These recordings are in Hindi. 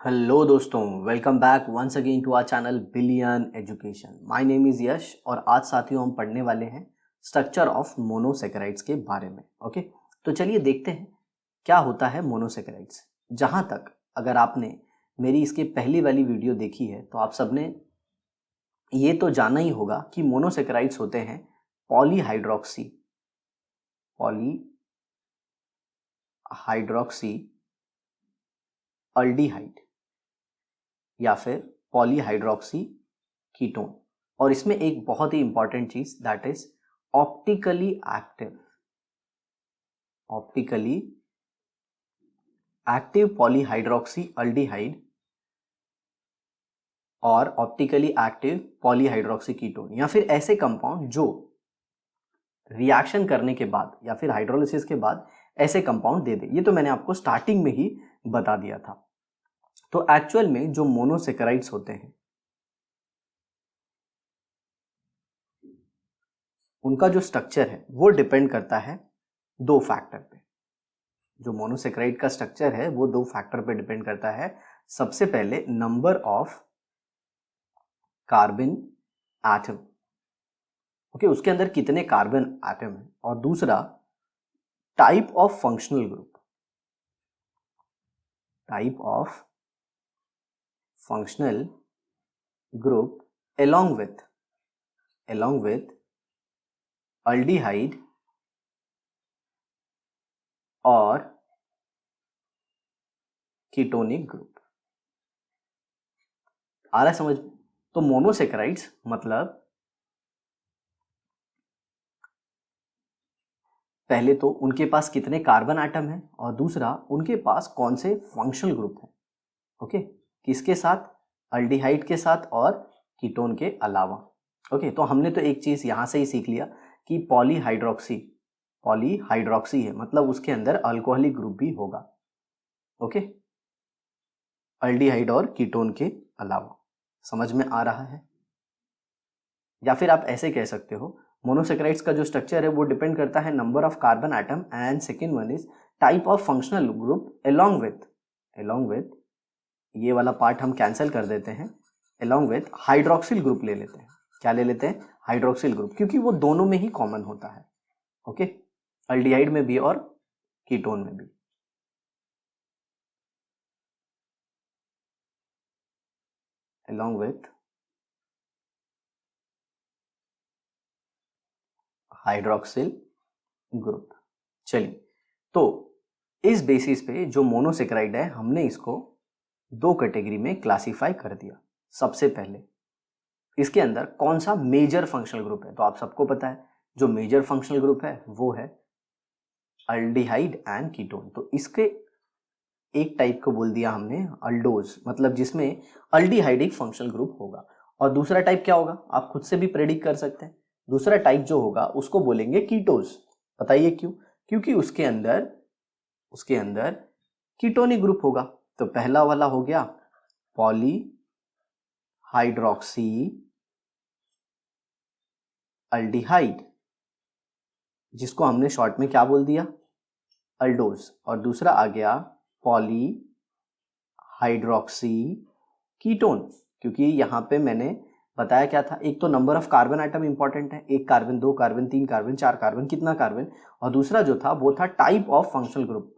हेलो दोस्तों, welcome back once again to our channel billion education. My name is Yash और आज साथियों हम पढ़ने वाले हैं स्ट्रक्चर ऑफ मोनोसेकेराइड्स के बारे में। ओके, तो चलिए देखते हैं क्या होता है मोनोसेकेराइड्स। जहाँ तक अगर आपने मेरी इसके पहली वाली वीडियो देखी है तो आप सबने ये तो जाना ही होगा कि मोनोसेकेराइड्स होते हैं पॉलीहाइड्रोक्सी अल्डिहाइड या फिर पॉलीहाइड्रोक्सी कीटोन। और इसमें एक बहुत ही इंपॉर्टेंट चीज that is optically active polyhydroxy aldehyde और ऑप्टिकली एक्टिव पॉलीहाइड्रोक्सी कीटोन, या फिर ऐसे कंपाउंड जो रिएक्शन करने के बाद या फिर हाइड्रोलिसिस के बाद ऐसे कंपाउंड दे दे। ये तो मैंने आपको स्टार्टिंग में ही बता दिया था। तो एक्चुअल में जो मोनोसेकेराइड्स होते हैं उनका जो स्ट्रक्चर है वो डिपेंड करता है दो फैक्टर पे। जो मोनोसेकेराइड का स्ट्रक्चर है वो दो फैक्टर पे डिपेंड करता है। सबसे पहले number of carbon atom, okay, उसके अंदर कितने कार्बन एटम है, और दूसरा type of functional group along with aldehyde और कीटोनिक ग्रुप। आ रहा है समझ? तो मोनोसेकेराइड्स मतलब पहले तो उनके पास कितने कार्बन एटम है और दूसरा उनके पास कौन से फंक्शनल ग्रुप है। ओके, किसके साथ? अल्डिहाइड के साथ और कीटोन के अलावा। ओके, तो हमने तो एक चीज यहां से ही सीख लिया कि पॉलीहाइड्रोक्सी है मतलब उसके अंदर अल्कोहलिक ग्रुप भी होगा। ओके, अल्डिहाइड और कीटोन के अलावा। समझ में आ रहा है? या फिर आप ऐसे कह सकते हो मोनोसेकेराइड्स का जो स्ट्रक्चर है वो डिपेंड करता है number of carbon atom and second one is type of functional group along with ये वाला पार्ट हम कैंसिल कर देते हैं, along with हाइड्रोक्सिल ग्रुप ले लेते हैं। क्या ले लेते हैं? हाइड्रोक्सिल ग्रुप, क्योंकि वो दोनों में ही कॉमन होता है। ओके, अल्डिहाइड में भी और कीटोन में भी। along with hydroxyl group. चलिए, तो इस बेसिस पे जो मोनोसेकेराइड है हमने इसको दो कैटेगरी में क्लासिफाई कर दिया। सबसे पहले इसके अंदर कौन सा मेजर फंक्शनल ग्रुप है, तो आप सबको पता है जो मेजर फंक्शनल ग्रुप है वो है अल्डिहाइड एंड कीटोन। तो इसके एक टाइप को बोल दिया हमने अल्डोज, मतलब जिसमें अल्डिहाइड एक फंक्शनल ग्रुप होगा। और दूसरा टाइप क्या होगा आप खुद से भी प्रेडिक्ट कर सकते हैं। दूसरा टाइप जो होगा उसको बोलेंगे कीटोज। बताइए क्यों? क्योंकि उसके अंदर कीटोनिक ग्रुप होगा। तो पहला वाला हो गया पॉलीहाइड्रोक्सी अल्डिहाइड, जिसको हमने शॉर्ट में क्या बोल दिया? अल्डोज। और दूसरा आ गया पॉलीहाइड्रोक्सी कीटोन, क्योंकि यहां पे मैंने बताया क्या था, एक तो number of carbon atom important है, एक कार्बन, दो कार्बन, तीन कार्बन, चार कार्बन, कितना कार्बन, और दूसरा जो था वो था type of functional group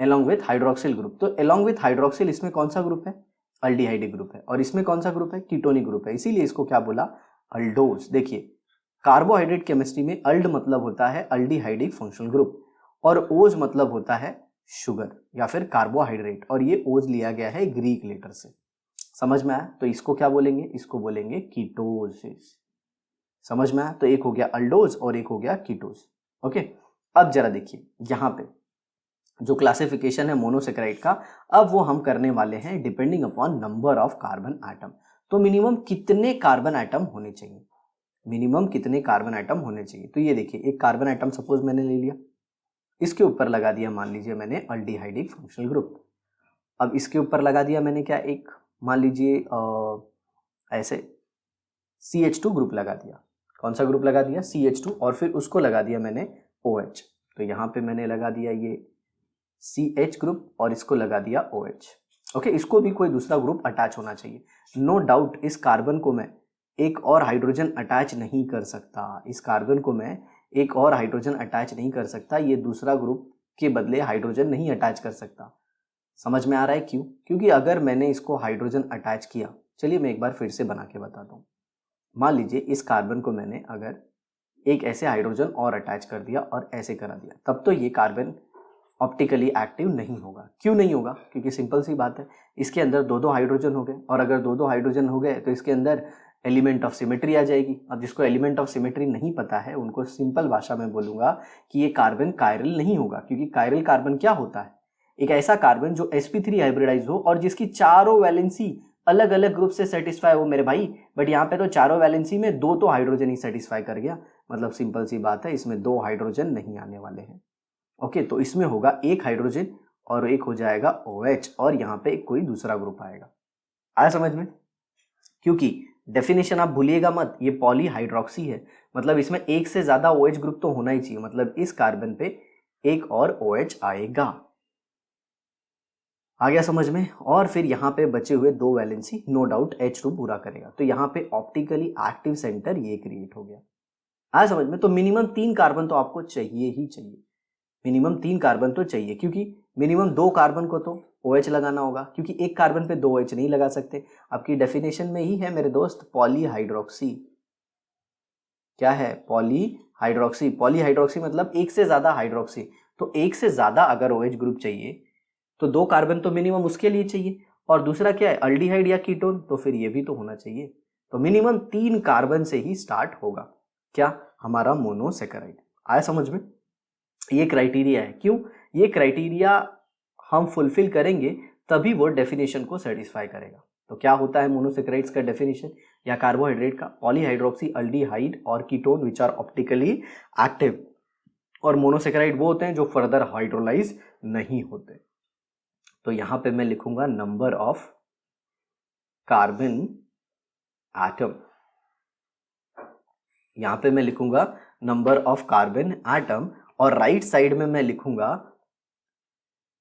along with hydroxyl group. तो along with हाइड्रोक्सिल इसमें कौन सा ग्रुप है? अल्डिहाइडिक ग्रुप है। और इसमें कौन सा ग्रुप है? कीटोनिक ग्रुप है। इसीलिए इसको क्या बोला? अल्डोज। देखिए, कार्बोहाइड्रेट केमिस्ट्री में अल्ड मतलब होता है अल्डिहाइडिक फंक्शनल ग्रुप और ओज मतलब होता है शुगर या फिर कार्बोहाइड्रेट, और ये ओज लिया गया है ग्रीक लेटर से। समझ में आया? तो इसको क्या बोलेंगे? इसको बोलेंगे कीटोसिस। समझ में आया? तो एक हो गया अल्डोज और एक हो गया कीटोज। ओके, अब जरा देखिए यहां पे जो क्लासिफिकेशन है मोनोसेकेराइड का, अब वो हम करने वाले हैं depending upon number of carbon atom. तो मिनिमम कितने कार्बन एटम होने चाहिए? तो ये देखिए, एक कार्बन एटम सपोज मैंने ले लिया, इसके ऊपर लगा दिया मान लीजिए मैंने अल्डिहाइडिक फंक्शनल ग्रुप। अब इसके ऊपर लगा दिया मैंने क्या, एक मान लीजिए ऐसे CH2 ग्रुप लगा दिया। कौन सा ग्रुप लगा दिया? CH2। और फिर उसको लगा दिया मैंने OH। तो यहाँ पे मैंने लगा दिया ये CH ग्रुप और इसको लगा दिया OH। ओके, इसको भी कोई दूसरा ग्रुप अटैच होना चाहिए। नो डाउट इस कार्बन को मैं एक और हाइड्रोजन अटैच नहीं कर सकता, इस कार्बन को मैं एक और हाइड्रोजन अटैच नहीं कर सकता, ये दूसरा ग्रुप के बदले हाइड्रोजन नहीं अटैच कर सकता। समझ में आ रहा है क्यों? क्योंकि अगर मैंने इसको हाइड्रोजन अटैच किया, चलिए मैं एक बार फिर से बना के बताता हूँ। मान लीजिए इस कार्बन को मैंने अगर एक ऐसे हाइड्रोजन और अटैच कर दिया और ऐसे करा दिया, तब तो ये कार्बन ऑप्टिकली एक्टिव नहीं होगा। क्यों नहीं होगा? क्योंकि सिंपल सी बात है, इसके अंदर दो दो हाइड्रोजन हो गए, और अगर दो दो हाइड्रोजन हो गए तो इसके अंदर एलिमेंट ऑफ सिमेट्री आ जाएगी। अब जिसको एलिमेंट ऑफ सिमेट्री नहीं पता है उनको सिंपल भाषा में बोलूंगा कि ये कार्बन कायरल नहीं होगा, क्योंकि कायरल कार्बन क्या होता है? एक ऐसा कार्बन जो sp3 हाइब्रिडाइज हो और जिसकी चारों वैलेंसी अलग अलग ग्रुप से सेटिस्फाई हो मेरे भाई। बट यहाँ पे तो चारों वैलेंसी में दो तो हाइड्रोजन ही सेटिस्फाई कर गया, मतलब सिंपल सी बात है, इसमें दो हाइड्रोजन नहीं आने वाले हैं। ओके, तो इसमें होगा एक हाइड्रोजन और एक हो जाएगा OH, और यहाँ पे कोई दूसरा ग्रुप आएगा। आया समझ में? क्योंकि डेफिनेशन आप भूलिएगा मत, ये पॉलीहाइड्रोक्सी है, मतलब इसमें एक से ज्यादा OH ग्रुप तो होना ही चाहिए, मतलब इस कार्बन पे एक और OH आएगा। आ गया समझ में? और फिर यहाँ पे बचे हुए दो वैलेंसी नो डाउट H2 पूरा करेगा, तो यहाँ पे ऑप्टिकली एक्टिव सेंटर ये क्रिएट हो गया। आया समझ में? तो मिनिमम 3 कार्बन तो आपको चाहिए ही चाहिए, मिनिमम 3 कार्बन तो चाहिए, क्योंकि मिनिमम 2 कार्बन को तो OH लगाना होगा, क्योंकि एक कार्बन पे 2 OH नहीं लगा सकते। आपकी डेफिनेशन में ही है मेरे दोस्त, पॉलीहाइड्रोक्सी। क्या है? पॉलीहाइड्रोक्सी। पॉलीहाइड्रोक्सी मतलब एक से ज्यादा हाइड्रोक्सी, तो एक से ज्यादा अगर OH ग्रुप चाहिए तो 2 कार्बन तो मिनिमम उसके लिए चाहिए, और दूसरा क्या है? अल्डिहाइड या कीटोन, तो फिर ये भी तो होना चाहिए। तो मिनिमम 3 कार्बन से ही स्टार्ट होगा क्या? हमारा मोनोसेकेराइड। आया समझ में? ये क्राइटेरिया है। क्यों? ये क्राइटेरिया हम फुलफिल करेंगे तभी वो डेफिनेशन को सेटिस्फाई करेगा। तो क्या होता है मोनोसेकेराइड्स का डेफिनेशन या कार्बोहाइड्रेट का? पॉलीहाइड्रोक्सी अल्डिहाइड और ketone which are optically active, और मोनोसेकेराइड वो होते हैं जो फर्दर हाइड्रोलाइज नहीं होते। तो यहां पे मैं लिखूंगा नंबर ऑफ कार्बन एटम, यहां पे मैं लिखूंगा नंबर ऑफ कार्बन एटम, और राइट साइड में मैं लिखूंगा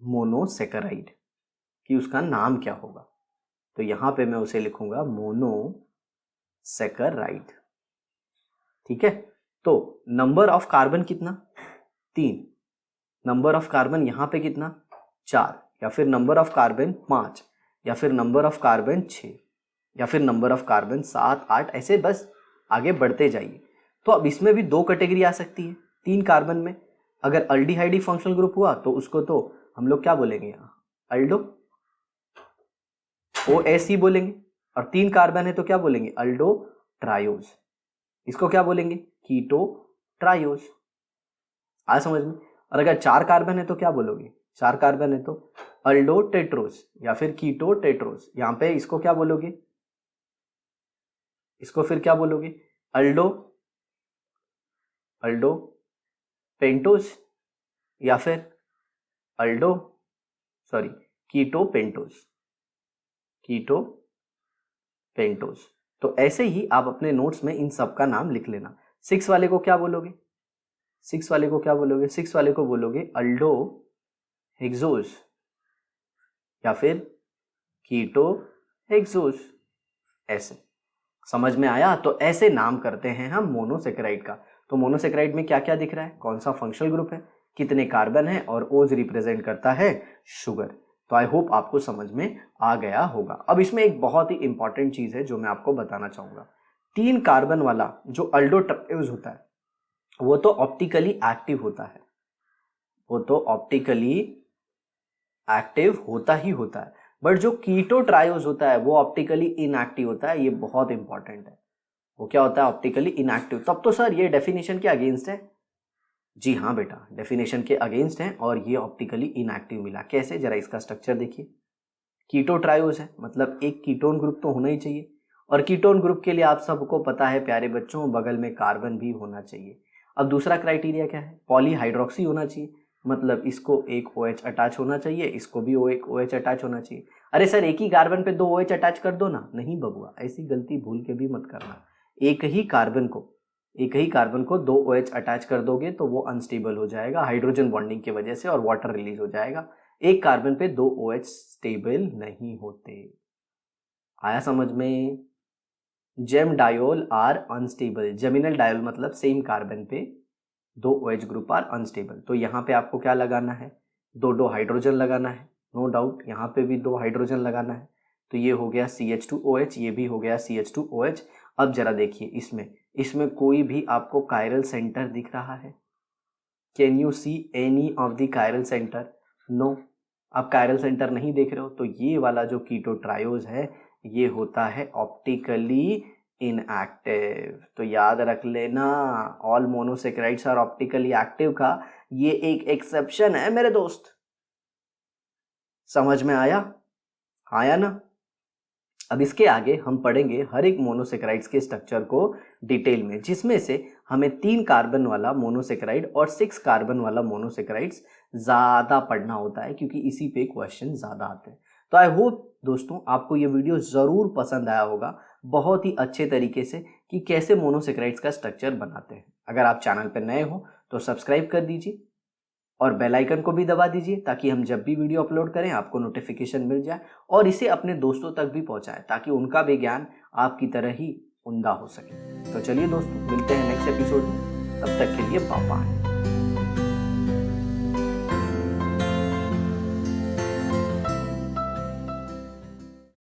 मोनोसेकेराइड कि उसका नाम क्या होगा। तो यहां पे मैं उसे लिखूंगा मोनोसेकेराइड। ठीक है, तो नंबर ऑफ कार्बन कितना? 3। नंबर ऑफ कार्बन यहां पे कितना? 4, या फिर नंबर ऑफ कार्बन 5, या फिर नंबर ऑफ कार्बन 6, या फिर नंबर ऑफ कार्बन 7, 8, ऐसे बस आगे बढ़ते जाइए। तो अब इसमें भी 2 कैटेगरी आ सकती है 3 कार्बन में। अगर अल्डिहाइड फंक्शनल ग्रुप हुआ तो उसको तो हम लोग क्या बोलेंगे? अल्डो, OSE बोलेंगे। और 3 कार्बन है तो क्या बोलेंगे? अल्डो ट्रायोज। इसको क्या बोलेंगे? कीटो ट्रायोज। आ समझ में? और अगर 4 कार्बन है तो क्या बोलोगे? 4 कार्बन है तो अल्डो टेट्रोज या फिर कीटो टेट्रोज। यहां पे इसको क्या बोलोगे? इसको फिर क्या बोलोगे? अल्डो पेंटोज, या फिर कीटो पेंटोज। तो ऐसे ही आप अपने नोट्स में इन सब का नाम लिख लेना। 6 वाले को क्या बोलोगे? 6 वाले को बोलोगे अल्डो हेक्सोज या फिर कीटो हेक्सोज। ऐसे समझ में आया? तो ऐसे नाम करते हैं हम मोनोसेकेराइड का। तो मोनोसेकेराइड में क्या क्या दिख रहा है? कौन सा फंक्शनल ग्रुप है, कितने कार्बन है, और ओज रिप्रेजेंट करता है शुगर। तो आई होप आपको समझ में आ गया होगा। अब इसमें एक बहुत ही इंपॉर्टेंट चीज है जो मैं आपको बताना चाहूंगा। 3 कार्बन वाला जो अल्डोट्रायोज होता है वो तो ऑप्टिकली एक्टिव होता है, बट जो कीटो ट्रायोज होता है वो ऑप्टिकली इनएक्टिव होता है। ये बहुत इंपॉर्टेंट है। वो क्या होता है? Optically inactive. तब तो सर ये डेफिनेशन के अगेंस्ट है। जी हाँ बेटा, डेफिनेशन के अगेंस्ट है और ये ऑप्टिकली इनएक्टिव मिला। कैसे? जरा इसका स्ट्रक्चर देखिए। कीटो ट्रायोज है, मतलब एक कीटोन ग्रुप तो होना ही चाहिए, और कीटोन ग्रुप के लिए आप सबको पता है प्यारे बच्चों, बगल में कार्बन भी होना चाहिए। अब दूसरा क्राइटेरिया क्या है? पॉलीहाइड्रोक्सी होना चाहिए, मतलब इसको एक OH अटैच होना चाहिए, इसको भी एक OH अटैच होना चाहिए। अरे सर एक ही कार्बन पे 2 OH अटैच कर दो ना। नहीं बबुआ, ऐसी गलती भूल के भी मत करना। एक ही कार्बन को 2 OH अटैच कर दोगे तो वो अनस्टेबल हो जाएगा हाइड्रोजन बॉन्डिंग की वजह से, और वाटर रिलीज हो जाएगा। एक कार्बन पे 2 OH स्टेबल नहीं होते। आया समझ में? Gem diol are unstable. Geminal diol मतलब सेम कार्बन पे 2 OH ग्रुप आर अनस्टेबल। तो यहाँ पे आपको क्या लगाना है? दो हाइड्रोजन लगाना है, नो डाउट। यहाँ पे भी 2 हाइड्रोजन लगाना है। तो ये हो गया CH2OH, ये भी हो गया CH2OH। अब जरा देखिए इसमें कोई भी आपको कायरल सेंटर दिख रहा है? Can you see any of the chiral centre? No. आप कायरल सेंटर नहीं देख रहे हो तो ये वाला जो कीटो ट्रायोज है ये होता है ऑप्टिकली इनएक्टिव। तो याद रख लेना, all monosaccharides are optically active का ये एक एक्सेप्शन है मेरे दोस्त। समझ में आया ना? अब इसके आगे हम पढ़ेंगे हर एक मोनोसेकेराइड्स के स्ट्रक्चर को डिटेल में, जिसमें से हमें 3 कार्बन वाला मोनोसेकेराइड और 6 कार्बन वाला मोनोसेकेराइड्स ज़्यादा पढ़ना होता है, क्योंकि इसी पे क्वेश्चन ज़्यादा आते हैं। तो आई होप दोस्तों आपको ये वीडियो ज़रूर पसंद आया होगा, बहुत ही अच्छे तरीके से, कि कैसे मोनोसेकेराइड्स का स्ट्रक्चर बनाते हैं। अगर आप चैनल पर नए हो तो सब्सक्राइब कर दीजिए और बेल आइकन को भी दबा दीजिए, ताकि हम जब भी वीडियो अपलोड करें आपको नोटिफिकेशन मिल जाए, और इसे अपने दोस्तों तक भी पहुंचाएं, ताकि उनका भी ज्ञान आपकी तरह ही उम्दा हो सके। तो चलिए दोस्तों, मिलते हैं नेक्स्ट एपिसोड में। तब तक के लिए बाय।